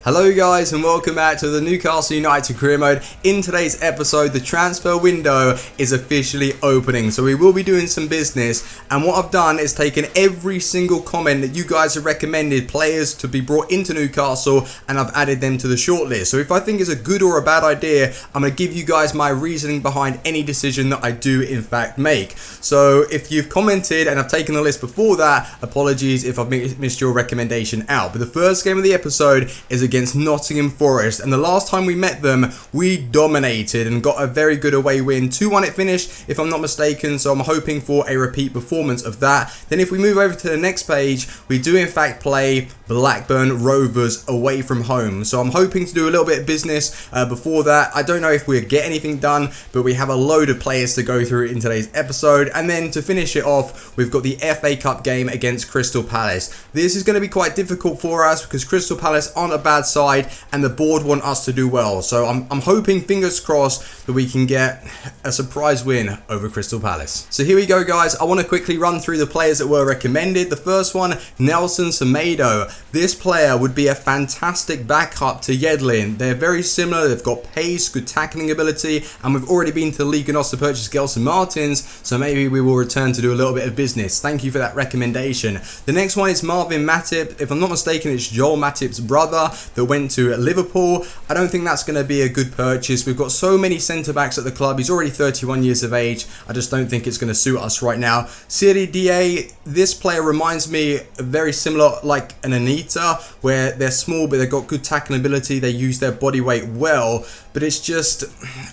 Hello guys and welcome back to the Newcastle United career mode. In today's episode, the transfer window is officially opening, so we will be doing some business, and what I've done is taken every single comment that you guys have recommended players to be brought into Newcastle and I've added them to the shortlist. So if I think it's a good or a bad idea, I'm going to give you guys my reasoning behind any decision that I do in fact make. So if you've commented and I've taken the list before that, apologies if I've missed your recommendation out. But the first game of the episode is against Nottingham Forest, and the last time we met them we dominated and got a very good away win. 2-1 it finished if I'm not mistaken, so I'm hoping for a repeat performance of that. Then if we move over to the next page, we do in fact play Blackburn Rovers away from home, so I'm hoping to do a little bit of business before that. I don't know if we'll get anything done, but we have a load of players to go through in today's episode. And then to finish it off, we've got the FA Cup game against Crystal Palace. This is going to be quite difficult for us because Crystal Palace aren't a bad side and the board want us to do well, so I'm hoping, fingers crossed, that we can get a surprise win over Crystal Palace. So here we go guys, I want to quickly run through the players that were recommended. The first one, Nelson Semedo. This player would be a fantastic backup to Yedlin. They're very similar, they've got pace, good tackling ability, and we've already been to Liga NOS to purchase Gelson Martins, so maybe we will return to do a little bit of business. Thank you for that recommendation. The next one is Marvin Matip. If I'm not mistaken, it's Joel Matip's brother that went to Liverpool. I don't think that's going to be a good purchase. We've got so many centre backs at the club. He's already 31 years of age. I just don't think it's going to suit us right now. Serie Da, this player reminds me very similar like an Anita, where they're small but they've got good tackling ability. They use their body weight well, but it's just,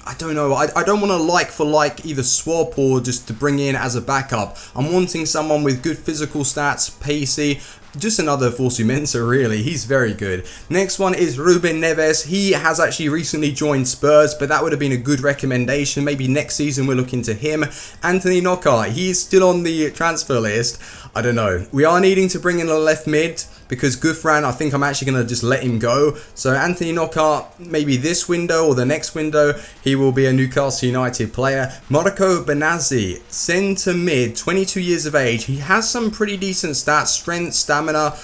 I don't know. I don't want to like for like either swap or just to bring in as a backup. I'm wanting someone with good physical stats, pacey. Just another Forsu Mensa really, he's very good. Next one is Ruben Neves. He has actually recently joined Spurs, but that would have been a good recommendation. Maybe next season we're looking to him. Anthony Knockaert, he's still on the transfer list. I don't know. We are needing to bring in a left mid because gWftrz, I think I'm actually going to just let him go. So Anthony Knockaert, maybe this window or the next window, he will be a Newcastle United player. Marco Benazzi, centre mid, 22 years of age. He has some pretty decent stats, strength, stamina,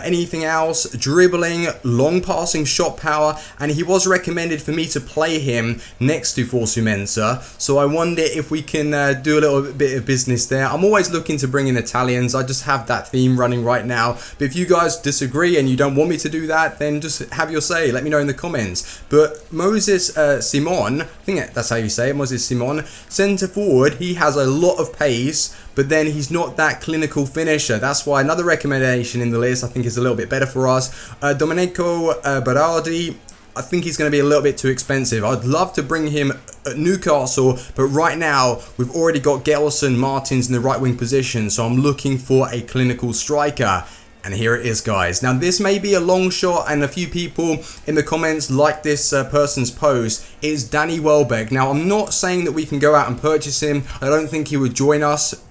anything else, dribbling, long passing, shot power, and he was recommended for me to play him next to Forsu Mensa. So I wonder if we can do a little bit of business there. I'm always looking to bring in Italians. I just have that theme running right now. But if you guys disagree and you don't want me to do that, then just have your say. Let me know in the comments. But Moses Simon, I think that's how you say it, Moses Simon, centre forward, he has a lot of pace, but then he's not that clinical finisher. That's why another recommendation in the list I think is a little bit better for us. Domenico Berardi, I think he's going to be a little bit too expensive. I'd love to bring him at Newcastle, but right now we've already got Gelson Martins in the right wing position, so I'm looking for a clinical striker. And here it is guys. Now this may be a long shot and a few people in the comments like this person's post. It's Danny Welbeck. Now I'm not saying that we can go out and purchase him. I don't think he would join us.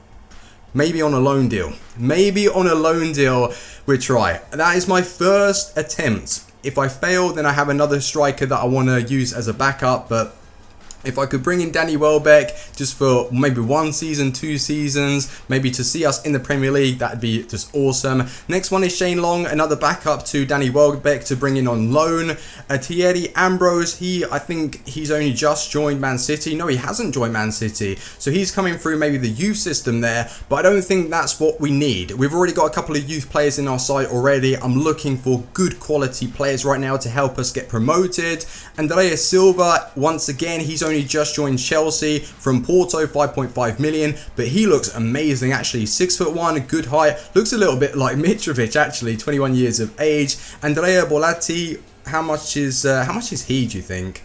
Maybe on a loan deal. Maybe on a loan deal we'll try. That is my first attempt. If I fail, then I have another striker that I want to use as a backup, but if I could bring in Danny Welbeck just for maybe 1 season, 2 seasons, maybe to see us in the Premier League, that'd be just awesome. Next one is Shane Long, another backup to Danny Welbeck to bring in on loan. Thierry Ambrose, I think he's only just joined Man City. No, he hasn't joined Man City. So he's coming through maybe the youth system there, but I don't think that's what we need. We've already got a couple of youth players in our side already. I'm looking for good quality players right now to help us get promoted. Andrea Silva, once again, he's only just joined Chelsea from Porto, 5.5 million, but he looks amazing actually. 6'1", good height, looks a little bit like Mitrovic actually, 21 years of age. Andrea Bolatti, how much is he, do you think?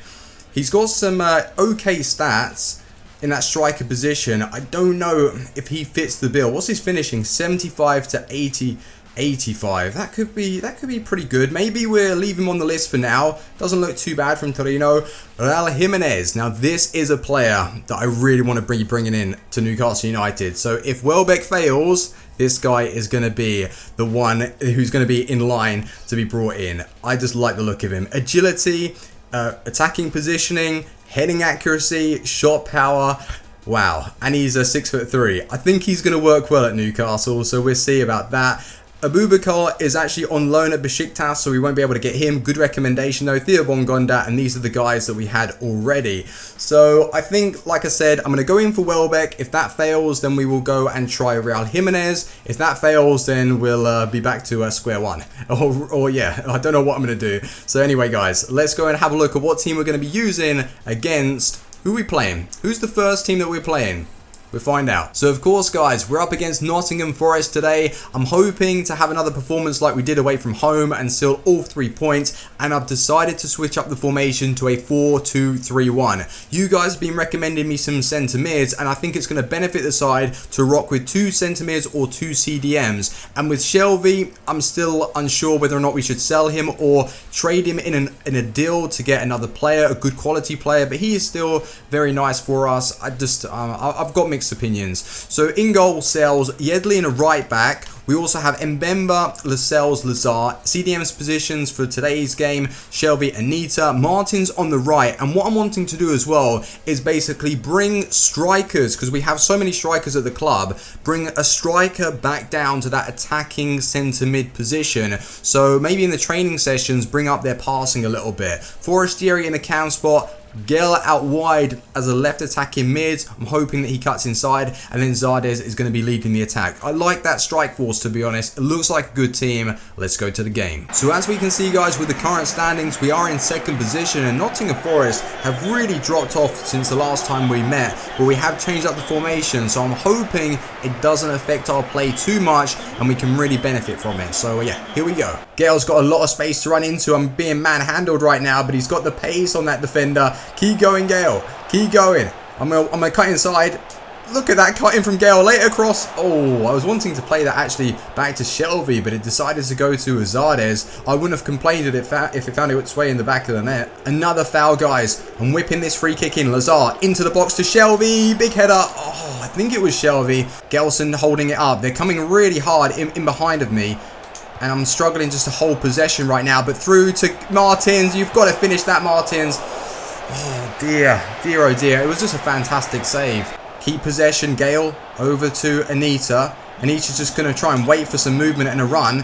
He's got some okay stats in that striker position. I don't know if he fits the bill. What's his finishing? 75 to 80. 85. That could be pretty good. Maybe we'll leave him on the list for now. Doesn't look too bad from Torino. Raul Jimenez. Now this is a player that I really want to be bringing in to Newcastle United. So if Welbeck fails, this guy is going to be the one who's going to be in line to be brought in. I just like the look of him. Agility, attacking positioning, heading accuracy, shot power. Wow. And he's a 6'3". I think he's going to work well at Newcastle, so we'll see about that. Abubakar is actually on loan at Besiktas, so we won't be able to get him. Good recommendation though. Theo Bongonda, and these are the guys that we had already. So I think, like I said, I'm going to go in for Welbeck. If that fails, then we will go and try Real Jimenez. If that fails, then we'll be back to square one. Or yeah, I don't know what I'm going to do. So anyway, guys, let's go and have a look at what team we're going to be using against. Who are we playing? Who's the first team that we're playing? We'll find out. So of course, guys, we're up against Nottingham Forest today. I'm hoping to have another performance like we did away from home and seal all 3 points, and I've decided to switch up the formation to a 4-2-3-1. You guys have been recommending me some centre mids, and I think it's going to benefit the side to rock with 2 centre mids or 2 CDMs. And with Shelvey, I'm still unsure whether or not we should sell him or trade him in a deal to get another player, a good quality player, but he is still very nice for us. I've got mixed opinions. So in goal, sells Yedley in a right back. We also have Mbemba, Lascelles, Lazar. CDM's positions for today's game, Shelvey, Anita. Martin's on the right. And what I'm wanting to do as well is basically bring strikers, because we have so many strikers at the club, bring a striker back down to that attacking centre mid position. So maybe in the training sessions, bring up their passing a little bit. Forestieri in the cam spot. Gale out wide as a left attacking mid. I'm hoping that he cuts inside, and then Zardes is going to be leading the attack. I like that strike force, to be honest. It looks like a good team. Let's go to the game. So as we can see, guys, with the current standings, we are in second position, and Nottingham Forest have really dropped off since the last time we met, but we have changed up the formation, so I'm hoping it doesn't affect our play too much and we can really benefit from it. So yeah, here we go. Gale's got a lot of space to run into. I'm being manhandled right now, but he's got the pace on that defender. Keep going, Gale. Keep going. I'm gonna cut inside. Look at that cutting from Gale. Later cross. Oh, I was wanting to play that actually back to Shelvey, but it decided to go to Zardes. I wouldn't have complained if it found its way in the back of the net. Another foul, guys. I'm whipping this free kick in. Lazar into the box to Shelvey. Big header. Oh, I think it was Shelvey. Gelson holding it up. They're coming really hard in behind of me. And I'm struggling just to hold possession right now. But through to Martins. You've got to finish that, Martins. Oh, dear. Dear, oh, dear. It was just a fantastic save. Keep possession, Gale. Over to Anita. Anita's just going to try and wait for some movement and a run.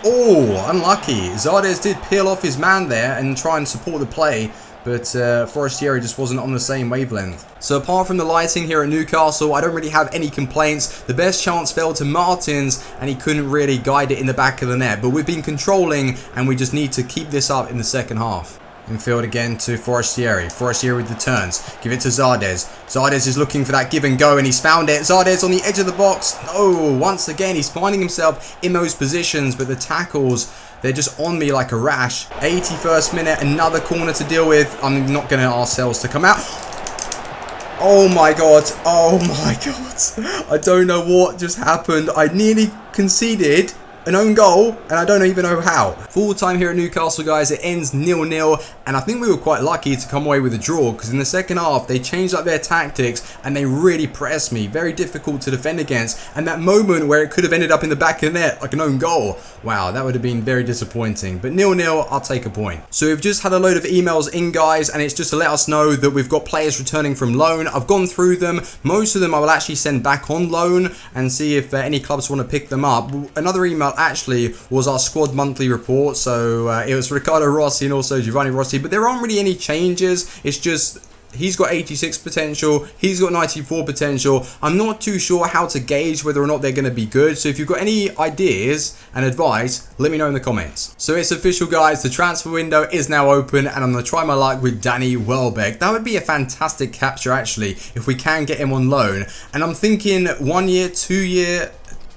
Oh, unlucky. Zardes did peel off his man there and try and support the play. But Forestieri just wasn't on the same wavelength. So apart from the lighting here at Newcastle, I don't really have any complaints. The best chance fell to Martins, and he couldn't really guide it in the back of the net. But we've been controlling, and we just need to keep this up in the second half. Infield again to Forestieri. Forestieri with the turns. Give it to Zardes. Zardes is looking for that give and go, and he's found it. Zardes on the edge of the box. Oh, once again, he's finding himself in those positions, but the tackles, they're just on me like a rash. 81st minute, another corner to deal with. I'm not going to ask Sells to come out. Oh my god. Oh my god. I don't know what just happened. I nearly conceded an own goal, and I don't even know how. Full time here at Newcastle, guys. It ends 0-0, and I think we were quite lucky to come away with a draw, because in the second half they changed up their tactics and they really pressed me. Very difficult to defend against, and that moment where it could have ended up in the back of the net like an own goal, wow, that would have been very disappointing. But 0-0, I'll take a point. So we've just had a load of emails in, guys, and it's just to let us know that we've got players returning from loan. I've gone through them. Most of them I will actually send back on loan and see if any clubs want to pick them up. Another email actually was our squad monthly report, so it was Riccardo Rossi and also Giovanni Rossi, but there aren't really any changes. It's just he's got 86 potential, he's got 94 potential. I'm not too sure how to gauge whether or not they're going to be good, so if you've got any ideas and advice, let me know in the comments. So it's official, guys, the transfer window is now open, and I'm going to try my luck with Danny Welbeck. That would be a fantastic capture actually if we can get him on loan, and I'm thinking 1 year, 2 year,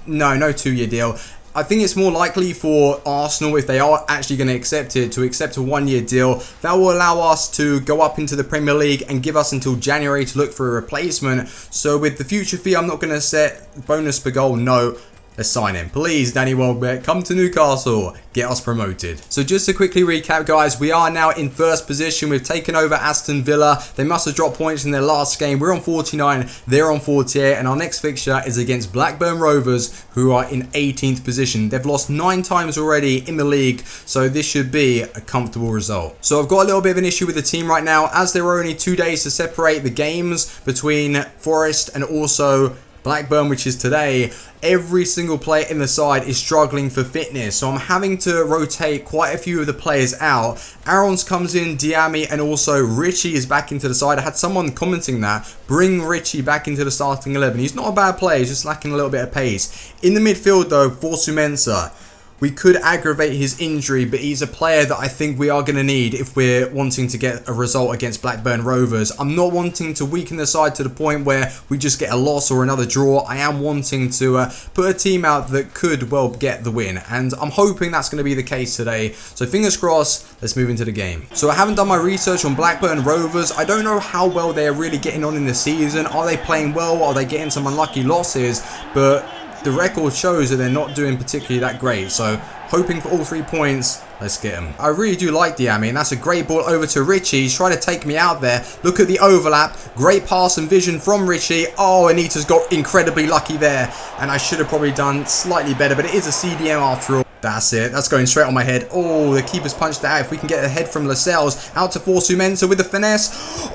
no 2 year deal. I think it's more likely for Arsenal, if they are actually going to accept it, to accept a 1 year deal. That will allow us to go up into the Premier League and give us until January to look for a replacement. So with the future fee, I'm not going to set bonus per goal, no. Let's sign him. Please, Danny Welbeck, come to Newcastle. Get us promoted. So just to quickly recap, guys, we are now in first position. We've taken over Aston Villa. They must have dropped points in their last game. We're on 49. They're on 48. And our next fixture is against Blackburn Rovers, who are in 18th position. They've lost 9 times already in the league, so this should be a comfortable result. So I've got a little bit of an issue with the team right now, as there are only 2 days to separate the games between Forest and also Blackburn, which is today, every single player in the side is struggling for fitness. So I'm having to rotate quite a few of the players out. Aaron's comes in, Diami, and also Richie is back into the side. I had someone commenting that, bring Richie back into the starting 11. He's not a bad player, he's just lacking a little bit of pace. In the midfield though, for Sumensa, we could aggravate his injury, but he's a player that I think we are going to need if we're wanting to get a result against Blackburn Rovers. I'm not wanting to weaken the side to the point where we just get a loss or another draw. I am wanting to put a team out that could, well, get the win. And I'm hoping that's going to be the case today. So fingers crossed, let's move into the game. So I haven't done my research on Blackburn Rovers. I don't know how well they're really getting on in the season. Are they playing well? Are they getting some unlucky losses? But the record shows that they're not doing particularly that great, so hoping for all 3 points. Let's get them. I really do like Diami, and that's a great ball over to Richie. He's trying to take me out there. Look at the overlap. Great pass and vision from Richie. Oh, Anita's got incredibly lucky there, and I should have probably done slightly better, but it is a CDM after all. That's it. That's going straight on my head. Oh, the keeper's punched out. If we can get a head from Lascelles out to Force Mensa with the finesse.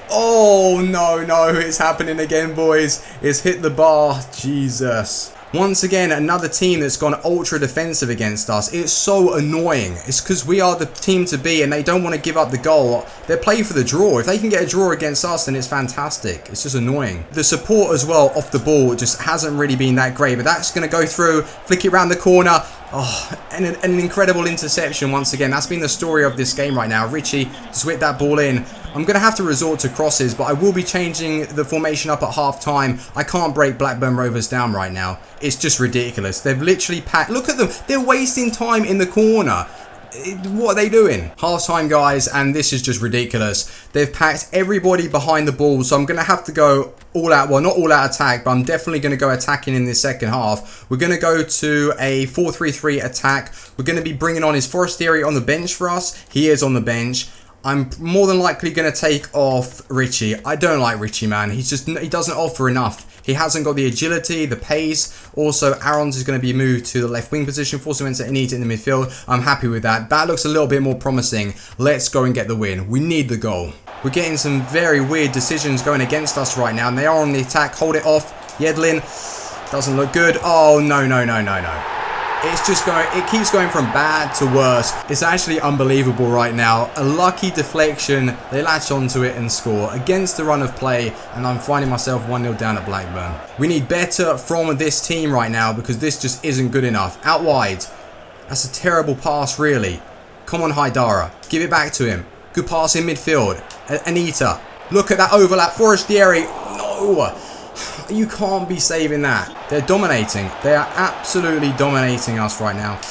Oh, no, it's happening again, boys. It's hit the bar. Jesus. Once again, another team that's gone ultra defensive against us. It's so annoying. It's because we are the team to be and they don't want to give up the goal. They're playing for the draw. If they can get a draw against us, then it's fantastic. It's just annoying. The support as well off the ball just hasn't really been that great, but that's going to go through, flick it around the corner. Oh, and an incredible interception once again. That's been the story of this game right now. Richie just whipped that ball in. I'm going to have to resort to crosses, but I will be changing the formation up at half time. I can't break Blackburn Rovers down right now. It's just ridiculous. They've literally packed... Look at them. They're wasting time in the corner. What are they doing? Half time, guys, and this is just ridiculous. They've packed everybody behind the ball, so I'm going to have to go all out. Well, not all out attack, but I'm definitely going to go attacking in this second half. We're going to go to a 4-3-3 attack. We're going to be bringing on his Forestieri on the bench for us. He is on the bench. I'm more than likely going to take off Richie. I don't like Richie, man. He doesn't offer enough. He hasn't got the agility, the pace. Also, Aaron's is going to be moved to the left wing position. Force him to Anita in the midfield. I'm happy with that. That looks a little bit more promising. Let's go and get the win. We need the goal. We're getting some very weird decisions going against us right now, and they are on the attack. Hold it off. Yedlin doesn't look good. Oh, no. It's just going, it keeps going from bad to worse. It's actually unbelievable right now. A lucky deflection, they latch onto it and score against the run of play, and I'm finding myself 1-0 down at Blackburn. We need better from this team right now because this just isn't good enough. Out wide. That's a terrible pass, really. Come on, Haidara. Give it back to him. Good pass in midfield. Anita. Look at that overlap. Forestieri. No. You can't be saving that. They're dominating. They are absolutely dominating us right now.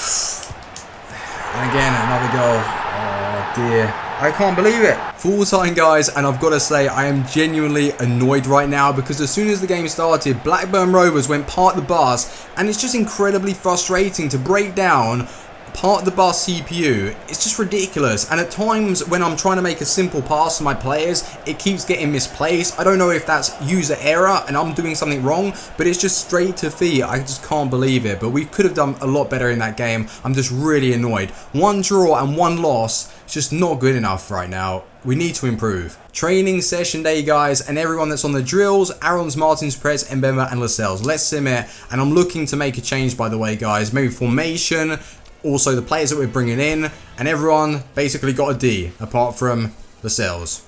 And again, another goal. Oh, dear. I can't believe it. Full time, guys, and I've got to say, I am genuinely annoyed right now because as soon as the game started, Blackburn Rovers went part the bus, and it's just incredibly frustrating to break down part the bus CPU. It's just ridiculous, and at times when I'm trying to make a simple pass to my players, it keeps getting misplaced. I don't know if that's user error and I'm doing something wrong, but it's just straight to feet. I just can't believe it, but we could have done a lot better in that game. I'm just really annoyed. 1 draw and 1 loss, it's just not good enough right now. We need to improve. Training session day, guys, and everyone that's on the drills, Aaron's, Martins, Perez, Mbemba, and Lascelles. Let's sim it, and I'm looking to make a change, by the way, guys. Maybe formation. Also, the players that we're bringing in, and everyone basically got a D, apart from Lascelles.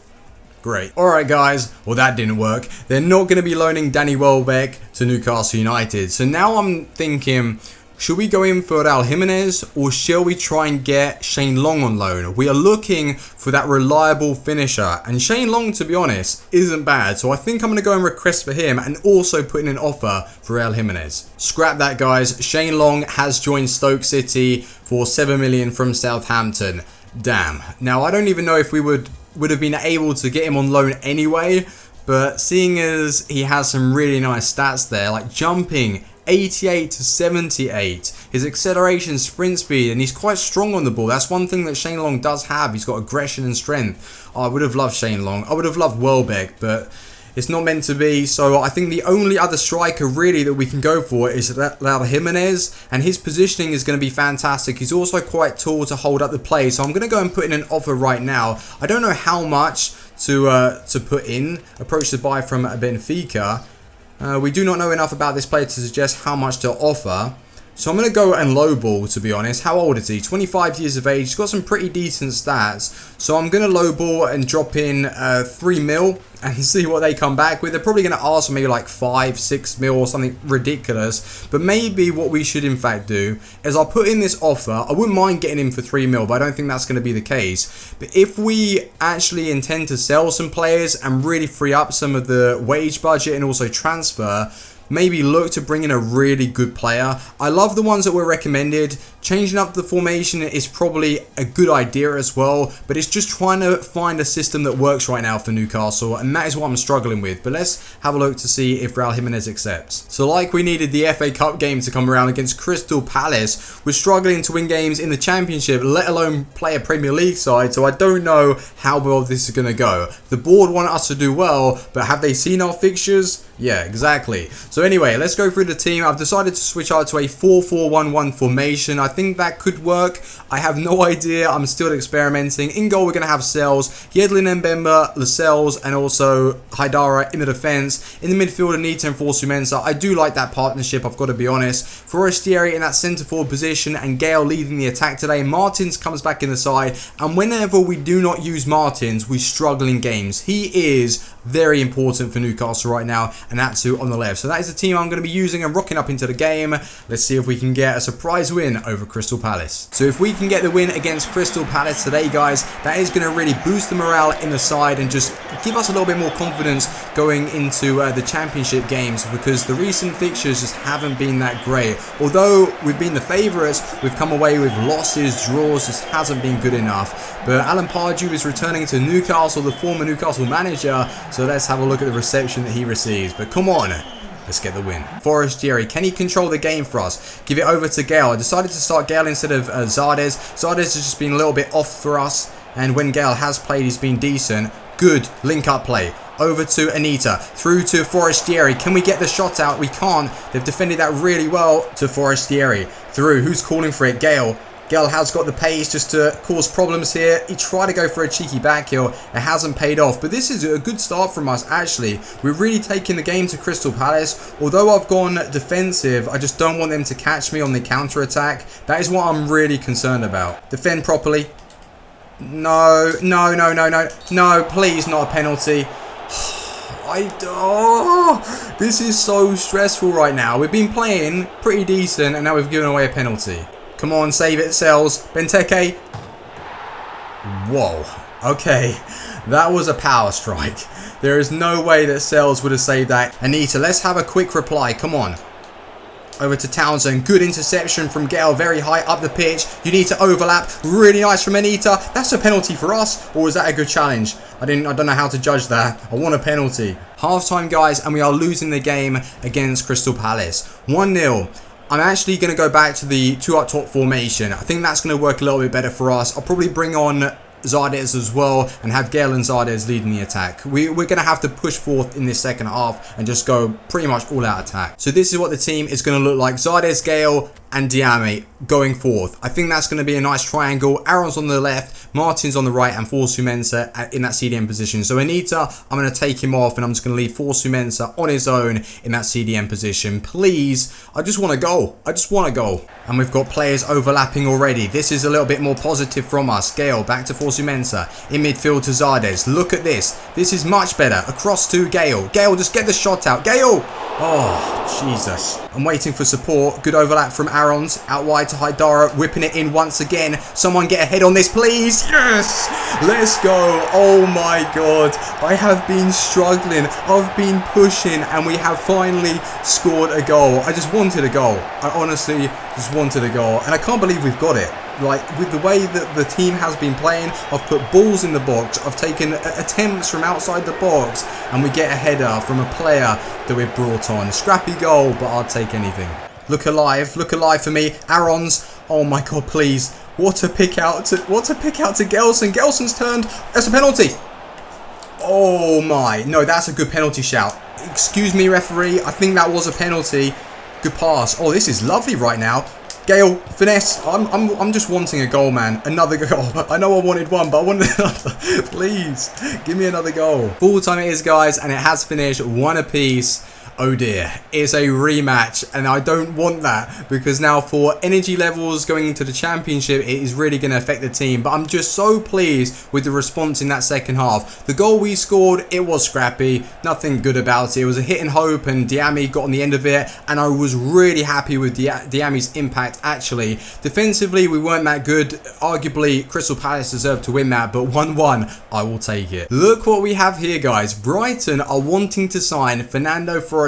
Great. Alright, guys, well, that didn't work. They're not going to be loaning Danny Welbeck to Newcastle United. So now I'm thinking, should we go in for Raul Jimenez, or shall we try and get Shane Long on loan? We are looking for that reliable finisher, and Shane Long, to be honest, isn't bad. So I think I'm going to go and request for him and also put in an offer for Raul Jimenez. Scrap that, guys. Shane Long has joined Stoke City for 7 million from Southampton. Damn. Now, I don't even know if we would have been able to get him on loan anyway, but seeing as he has some really nice stats there, like jumping 88 to 78, his acceleration, sprint speed, and he's quite strong on the ball. That's one thing that Shane Long does have. He's got aggression and strength. Oh, I would have loved Shane Long. I would have loved Welbeck, but it's not meant to be. So I think the only other striker really that we can go for is Raul Jimenez, and his positioning is going to be fantastic. He's also quite tall to hold up the play, so I'm going to go and put in an offer right now. I don't know how much to put in. Approach to buy from Benfica. We do not know enough about this player to suggest how much to offer. So I'm going to go and lowball, to be honest. How old is he? 25 years of age. He's got some pretty decent stats. So I'm going to lowball and drop in 3 mil and see what they come back with. They're probably going to ask for maybe like 5, 6 mil or something ridiculous. But maybe what we should in fact do is I'll put in this offer. I wouldn't mind getting him for 3 mil, but I don't think that's going to be the case. But if we actually intend to sell some players and really free up some of the wage budget and also transfer, maybe look to bring in a really good player. I love the ones that were recommended. Changing up the formation is probably a good idea as well, but it's just trying to find a system that works right now for Newcastle, and that is what I'm struggling with. But let's have a look to see if Raul Jimenez accepts. So like we needed the FA Cup game to come around against Crystal Palace, we're struggling to win games in the Championship, let alone play a Premier League side, so I don't know how well this is going to go. The board want us to do well, but have they seen our fixtures? Yeah, exactly. So anyway, let's go through the team. I've decided to switch out to a 4-4-1-1 formation. I think that could work. I have no idea. I'm still experimenting. In goal, we're going to have Sells, Yedlin Mbemba, Lascelles, and also Haidara in the defence. In the midfield, Anita and Forsu Mensah. I do like that partnership, I've got to be honest. Forestieri in that centre forward position and Gale leading the attack today. Martins comes back in the side, and whenever we do not use Martins, we struggle in games. He is very important for Newcastle right now, and that's who on the left. So that is the team I'm going to be using and rocking up into the game. Let's see if we can get a surprise win over Crystal Palace. So if we can get the win against Crystal Palace today, guys, that is going to really boost the morale in the side and just give us a little bit more confidence going into the Championship games, because the recent fixtures just haven't been that great. Although we've been the favourites, we've come away with losses, draws, just hasn't been good enough. But Alan Pardew is returning to Newcastle, the former Newcastle manager, so let's have a look at the reception that he receives. But come on, let's get the win. Forestieri, can he control the game for us? Give it over to Gale. I decided to start Gale instead of Zardes. Zardes has just been a little bit off for us, and when Gale has played, he's been decent. Good link-up play. Over to Anita, through to Forestieri. Can we get the shot out? We can't. They've defended that really well to Forestieri. Through, who's calling for it? Gale. Gale has got the pace just to cause problems here. He tried to go for a cheeky back heel. It hasn't paid off. But this is a good start from us, actually. We're really taking the game to Crystal Palace. Although I've gone defensive, I just don't want them to catch me on the counter-attack. That is what I'm really concerned about. Defend properly. No, no, no, no, no. No, please, not a penalty. This is so stressful right now. We've been playing pretty decent, and now we've given away a penalty. Come on, save it, Sells. Benteke. Whoa. Okay. That was a power strike. There is no way that Sells would have saved that. Anita, let's have a quick reply. Come on. Over to Townsend. Good interception from Gale. Very high up the pitch. You need to overlap. Really nice from Anita. That's a penalty for us. Or was that a good challenge? I don't know how to judge that. I want a penalty. Half time, guys, and we are losing the game against Crystal Palace. 1-0. I'm actually going to go back to the 2 up top formation. I think that's going to work a little bit better for us. I'll probably bring on Zardes as well and have Gale and Zardes leading the attack. We're going to have to push forth in this second half and just go pretty much all out attack. So this is what the team is going to look like. Zardes, Gale and Diame going forth. I think that's going to be a nice triangle. Aaron's on the left, Martin's on the right, and Forsu Mensah in that CDM position. So Anita, I'm going to take him off and I'm just going to leave Forsu Mensah on his own in that CDM position. Please, I just want to go. I just want to go. And we've got players overlapping already. This is a little bit more positive from us. Gale back to Forsu Mensah. In midfield to Zardes. Look at this. This is much better. Across to Gale. Gale, just get the shot out. Gale! Oh, Jesus. I'm waiting for support. Good overlap from Aaron's. Out wide to Haidara. Whipping it in once again. Someone get ahead on this, please. Yes! Let's go. Oh my God. I have been struggling. I've been pushing and we have finally scored a goal. I just wanted a goal. I honestly just wanted a goal. And I can't believe we've got it. Like, with the way that the team has been playing, I've put balls in the box, I've taken attempts from outside the box, and we get a header from a player that we've brought on. Scrappy goal, but I'll take anything. Look alive for me. Aaron's, oh my God, please. What a pick out to Gelson. Gelson's turned. That's a penalty. Oh my, no, that's a good penalty shout. Excuse me, referee, I think that was a penalty. Good pass. Oh, this is lovely right now. Gale, finesse. I'm just wanting a goal, man. Another goal. I know I wanted one, but I wanted another. Please, give me another goal. Full time it is, guys, and it has finished 1 apiece. Oh dear, it's a rematch, and I don't want that, because now for energy levels going into the championship, it is really going to affect the team. But I'm just so pleased with the response in that second half. The goal we scored, it was scrappy, nothing good about it. It was a hit and hope, and Diame got on the end of it, and I was really happy with Diame's impact actually. Defensively, we weren't that good. Arguably, Crystal Palace deserved to win that, but 1-1, I will take it. Look what we have here, guys. Brighton are wanting to sign Fernando Forestieri.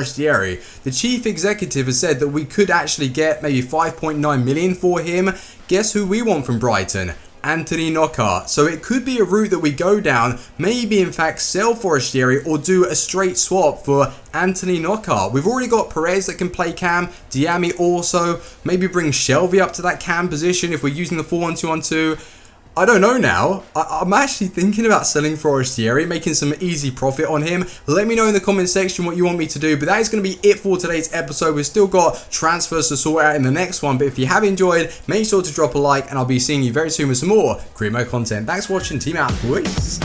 The chief executive has said that we could actually get maybe 5.9 million for him. Guess who we want from Brighton? Anthony Knockaert. So it could be a route that we go down, maybe in fact sell Forestieri or do a straight swap for Anthony Knockaert. We've already got Perez that can play cam, Diame also, maybe bring Shelvey up to that cam position if we're using the 4-1-2-1-2. I don't know now. I'm actually thinking about selling Forestieri, making some easy profit on him. Let me know in the comment section what you want me to do. But that is going to be it for today's episode. We've still got transfers to sort out in the next one. But if you have enjoyed, make sure to drop a like, and I'll be seeing you very soon with some more Cremo content. Thanks for watching. Team out. Peace.